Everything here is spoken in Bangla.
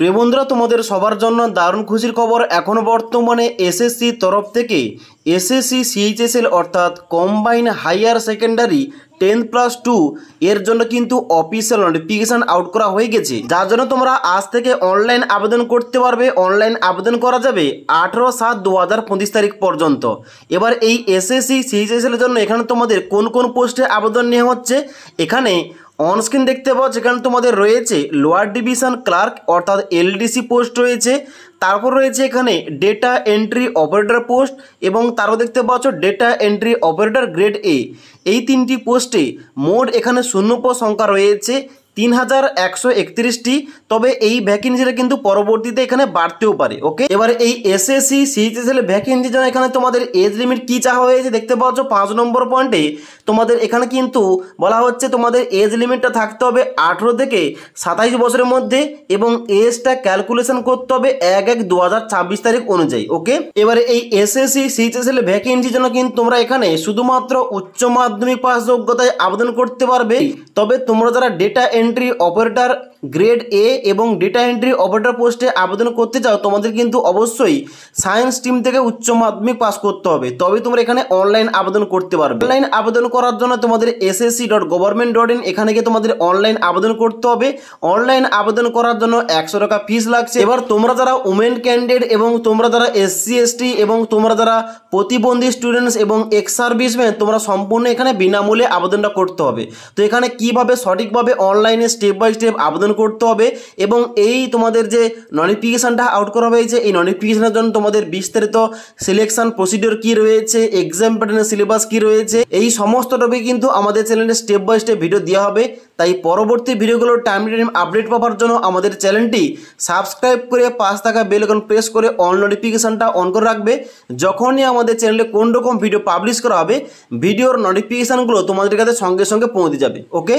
প্রিয় বন্ধুরা, তোমাদের সবার জন্য দারুণ খুশির খবর। এখন বর্তমানে এসএসসি তরফ থেকে এসএসসি সিএইচএসএল অর্থাৎ কম্বাইন হায়ার সেকেন্ডারি 10+2 এর জন্য কিন্তু অফিসিয়াল নোটিফিকেশান আউট করা হয়ে গেছে, যার জন্য তোমরা আজ থেকে অনলাইন আবেদন করতে পারবে। অনলাইন আবেদন করা যাবে 18/7/2025 তারিখ পর্যন্ত। এবার এই এসএসসি সিএইচএসএল এর জন্য এখানে তোমাদের কোন কোন পোস্টে আবেদন নেওয়া হচ্ছে এখানে অনস্ক্রিন দেখতে পাচ্ছ। এখানে তোমাদের রয়েছে লোয়ার ডিভিশন ক্লার্ক অর্থাৎ এলডিসি পোস্ট রয়েছে, তারপর রয়েছে এখানে ডেটা এন্ট্রি অপারেটর পোস্ট এবং তারও দেখতে পাচ্ছ data entry operator grade A. এই তিনটি পোস্টে মোট এখানে শূন্যপদ সংখ্যা রয়েছে 3131টি। তবে এই ভ্যাকেন্সিটা কিন্তু পরবর্তীতে এখানে বাড়তেও পারে। ওকে, এবার এই এসএসসি সিএইচএসএল ভ্যাকেন্সির জন্য এখানে তোমাদের এজ লিমিট কী চাওয়া হয়েছে দেখতে পাচ্ছ 5 নম্বর পয়েন্টে। তোমাদের এখানে কিন্তু বলা হচ্ছে তোমাদের এজ লিমিটটা থাকতে হবে 18 থেকে 27 বছরের মধ্যে এবং এজটা ক্যালকুলেশন করতে হবে 1/1/2026 তারিখ অনুযায়ী। ওকে, এবারে এই এসএসসি সিএইচএসএল ভ্যাকেন্সির জন্য কিন্তু তোমরা এখানে শুধুমাত্র উচ্চ মাধ্যমিক পাস যোগ্যতায় আবেদন করতে পারবে। তবে তোমরা যারা data entry operator grade A এবং ডেটা এন্ট্রি অপারেটর পোস্টে আবেদন করতে চাও তোমাদের কিন্তু অবশ্যই সায়েন্স স্ট্রিম থেকে উচ্চ মাধ্যমিক পাস করতে হবে, তবে তোমরা এখানে অনলাইন আবেদন করতে পারবে। অনলাইন আবেদন করার জন্য তোমাদের ssc.government.in এখানে গিয়ে তোমাদের অনলাইন আবেদন করতে হবে। অনলাইন আবেদন করার জন্য 100 টাকা ফিস লাগছে। এবার তোমরা যারা উমেন ক্যান্ডিডেট এবং তোমরা যারা SC ST এবং তোমরা যারা প্রতিবন্ধী স্টুডেন্টস এবং এক্স সার্ভিসম্যান তোমরা সম্পূর্ণ এখানে বিনামূল্যে আবেদনটা করতে হবে। তো এখানে কিভাবে সঠিকভাবে অনলাইনে স্টেপ বাই স্টেপ আবেদন করতে হবে এবং এই তোমাদের যে নোটিফিকেশানটা আউট করা হয়েছে এই নোটিফিকেশানের জন্য তোমাদের বিস্তারিত সিলেকশন প্রসিডিওর কী রয়েছে, এক্সাম প্যাটার্নের সিলেবাস কী রয়েছে, এই সমস্ত টপিক কিন্তু আমাদের চ্যানেলে স্টেপ বাই স্টেপ ভিডিও দেওয়া হবে। তাই পরবর্তী ভিডিওগুলোর টাইম টু টাইম আপডেট পাওয়ার জন্য আমাদের চ্যানেলটি সাবস্ক্রাইব করে পাশ থাকা বেল আইকন প্রেস করে অল নোটিফিকেশানটা অন করে রাখবে। যখনই আমাদের চ্যানেলে কোন রকম ভিডিও পাবলিশ করা হবে ভিডিওর নোটিফিকেশানগুলো তোমাদের কাছে সঙ্গে সঙ্গে পৌঁছে যাবে। ওকে।